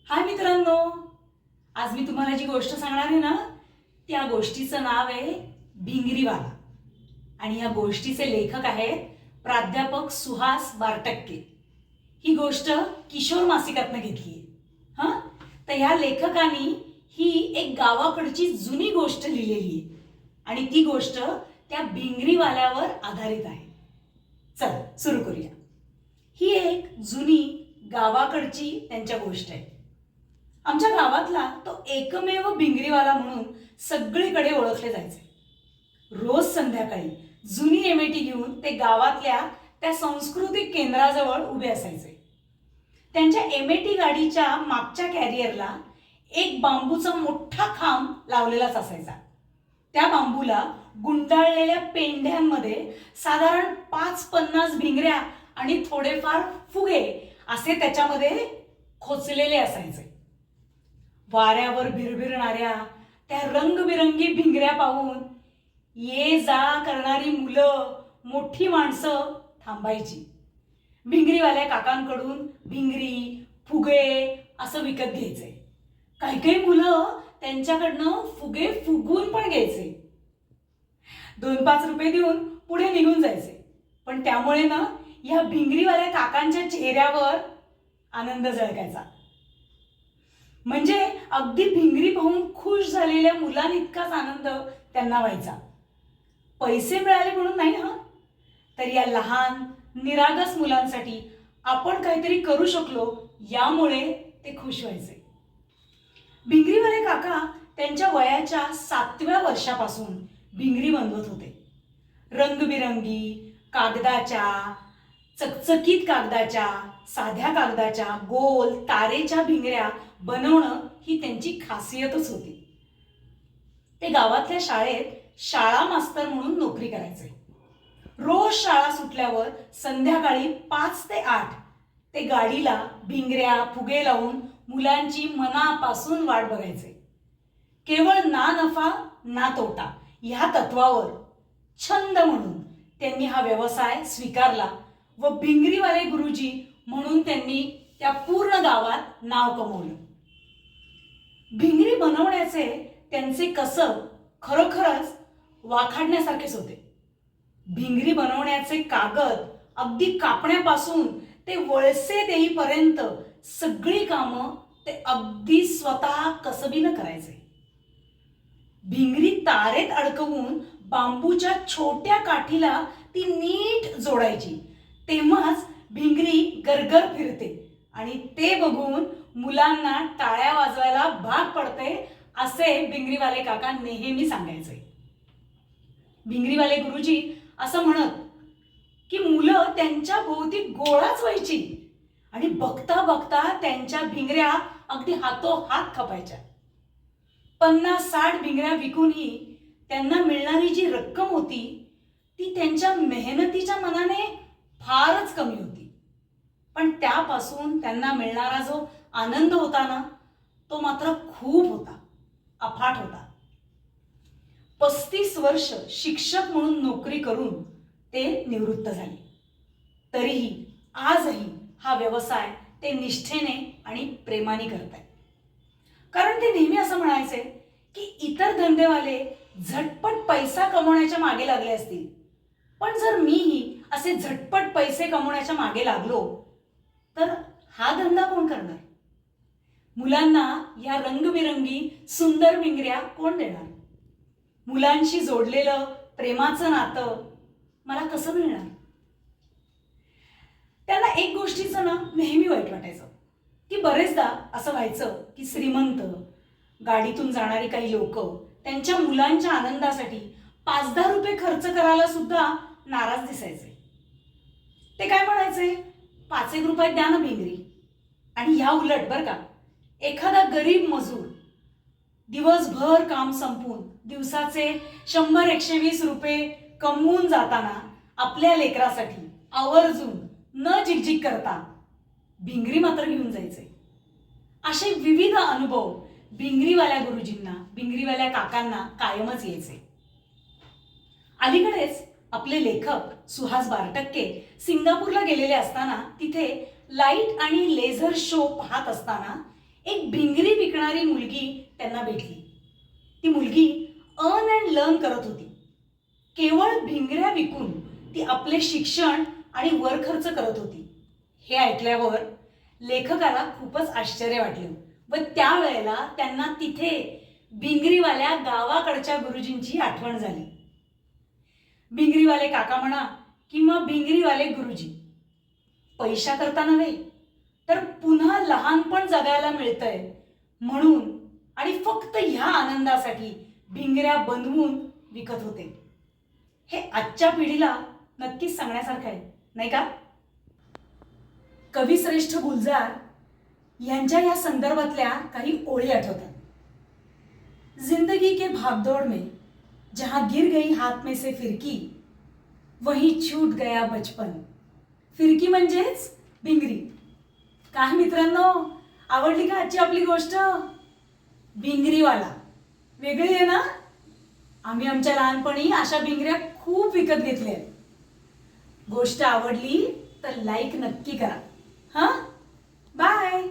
हाय मित्रांनो, आज मी तुम्हाला जी गोष्ट सांगणार आहे ना, त्या गोष्टीचं नाव आहे भिंगरीवाला. आणि या गोष्टीचे लेखक आहेत प्राध्यापक सुहास बारटक्के. ही गोष्ट किशोर मासिकातनं घेतली आहे. हां, तर ह्या लेखकांनी ही एक गावाकडची जुनी गोष्ट लिहिलेली आहे आणि ती गोष्ट त्या भिंगरीवाल्यावर आधारित आहे. चल सुरू करूया. ही एक जुनी गावाकडची त्यांच्या गोष्ट आहे. आमच्या गावातला तो एकमेव भिंगरीवाला म्हणून सगळीकडे ओळखले जायचे. रोज संध्याकाळी जुनी एमेटी घेऊन ते गावातल्या त्या सांस्कृतिक केंद्राजवळ उभे असायचे. त्यांच्या एमेटी गाडीच्या मागच्या कॅरियरला एक बांबूचा मोठा खांब लावलेलाच असायचा. त्या बांबूला गुंडाळलेल्या पेंढ्यांमध्ये साधारण 5-50 भिंगऱ्या आणि थोडेफार फुगे असे त्याच्यामध्ये खोचलेले असायचे. वाऱ्यावर भिरभिरणाऱ्या त्या रंगबिरंगी भिंगऱ्या पाहून ये जा करणारी मुलं, मोठी माणसं थांबायची. भिंगरीवाल्या काकांकडून भिंगरी, फुगे असं विकत घ्यायचे. काही काही मुलं त्यांच्याकडनं फुगे फुगवून पण घ्यायचे. 2-5 रुपये देऊन पुढे निघून जायचे. पण त्यामुळे ना या भिंगरीवाल्या काकांच्या चेहऱ्यावर आनंद झळकायचा. म्हणजे अगदी भिंगरी पाहून खुश झालेल्या मुलांइतकाच आनंद त्यांना व्हायचा. पैसे मिळाले म्हणून नाही हा, तर या लहान निरागस मुलांसाठी आपण काहीतरी करू शकलो यामुळे ते खुश व्हायचे. भिंगरीवाले काका त्यांच्या वयाच्या 7व्या वर्षापासून भिंगरी बनवत होते. रंगबिरंगी कागदाच्या, चकचकीत कागदाच्या, साध्या कागदाच्या, गोल तारेच्या भिंगऱ्या बनवणं ही त्यांची खासियतच होती. ते गावातल्या शाळेत शाळा मास्तर म्हणून नोकरी करायचे. रोज शाळा सुटल्यावर संध्याकाळी 5 ते 8 ते गाडीला भिंगऱ्या फुगे लावून मुलांची मनापासून वाट बघायचे. केवळ ना नफा ना तोटा ह्या तत्वावर छंद म्हणून त्यांनी हा व्यवसाय स्वीकारला व भिंगरीवाले गुरुजी म्हणून त्यांनी त्या पूर्ण गावात नाव कमवलं. भिंगरी बनवण्याचे त्यांचे कसब खरोखरच वाखाणण्यासारखेच होते. भिंगरी बनवण्याचे कागद अगदी कापण्यापासून ते वळसे देईपर्यंत सगळी कामं ते अगदी स्वतः कसबीनं करायचे. भिंगरी तारेत अडकवून बांबूच्या छोट्या काठीला ती नीट जोडायची. तेव्हाच भिंगरी गरगर फिरते आणि ते बघून मुलांना टाळ्या वाजवायला भाग पडते असे भिंगरीवाले काका नेहमी सांगायचे. भिंगरीवाले गुरुजी असं म्हणत की मुलं त्यांच्या भोवती गोळाच व्हायची आणि बघता बघता त्यांच्या भिंगऱ्या अगदी हातोहात खपायच्या. 50-60 भिंगऱ्या विकूनही त्यांना मिळणारी जी रक्कम होती ती त्यांच्या मेहनतीच्या मनाने फारच कमी होती. पण त्यापासून त्यांना मिळणारा जो आनंद होता ना, तो मात्र खूप होता, अफाट होता. 35 वर्ष शिक्षक म्हणून नोकरी करून ते निवृत्त झाले. तरीही आजही हा व्यवसाय ते निष्ठेने आणि प्रेमाने करतात. कारण ते नेहमी असं म्हणायचे की इतर धंदेवाले झटपट पैसा कमवण्याच्या मागे लागले असतील, पण जर मीही असे झटपट पैसे कमवण्याच्या मागे लागलो तर हा धंदा कोण करणार? मुलांना या रंगबिरंगी सुंदर भिंगऱ्या कोण देणार? मुलांशी जोडलेलं प्रेमाचं नातं मला कसं मिळणार? त्यांना एक गोष्टीचं ना नेहमी वाईट वाटायचं की बरेचदा असं व्हायचं की श्रीमंत गाडीतून जाणारी काही लोक त्यांच्या मुलांच्या आनंदासाठी 5-10 रुपये खर्च करायला सुद्धा नाराज दिसायचे. ते काय म्हणायचे, 5-1 रुपयात द्या ना भिंगरी. आणि ह्या उलट बरं का, एखादा गरीब मजूर दिवसभर काम संपून दिवसाचे 100-120 रुपये कमवून जाताना आपल्या लेकरासाठी आवर्जून न झिकझिक करता भिंगरी मात्र घेऊन जायचे. असे विविध अनुभव भिंगरीवाल्या गुरुजींना, भिंगरीवाल्या काकांना कायमच यायचे. अलीकडेच आपले लेखक सुहास बारटक्के सिंगापूरला गेलेले असताना तिथे लाईट आणि लेझर शो पाहत असताना एक एक भिंगरी विकणारी मुलगी त्यांना भेटली. ती मुलगी अर्न अँड लर्न करत होती. केवळ भिंगऱ्या विकून ती आपले शिक्षण आणि वर खर्च करत होती. हे ऐकल्यावर लेखकाला खूपच आश्चर्य वाटलं व त्यावेळेला त्यांना तिथे भिंगरीवाल्या गावाकडच्या गुरुजींची आठवण झाली. भिंगरीवाले काका म्हणा किंवा भिंगरीवाले गुरुजी, पैशा करता नव्हे तर पुन्हा लहानपण जगायला मिळतंय म्हणून आणि फक्त ह्या आनंदासाठी भिंगऱ्या बनवून विकत होते. हे आजच्या पिढीला नक्कीच सांगण्यासारखं आहे, नाही का? कविश्रेष्ठ गुलजार यांच्या या संदर्भातल्या काही ओळी आठवतात. जिंदगी के भागदौड़ में जहां गिर गई हाथ में से फिरकी वहीं छूट गया बचपन. फिरकी म्हणजेच भिंगरी. काय मित्रांनो, आवडली का आजची आपली गोष्ट? भिंगरीवाला वेगळी आहे ना? आम्ही आमच्या लहानपणी अशा भिंगऱ्या खूप विकत घेतल्या. गोष्ट आवडली तर लाईक नक्की करा. हां, बाय.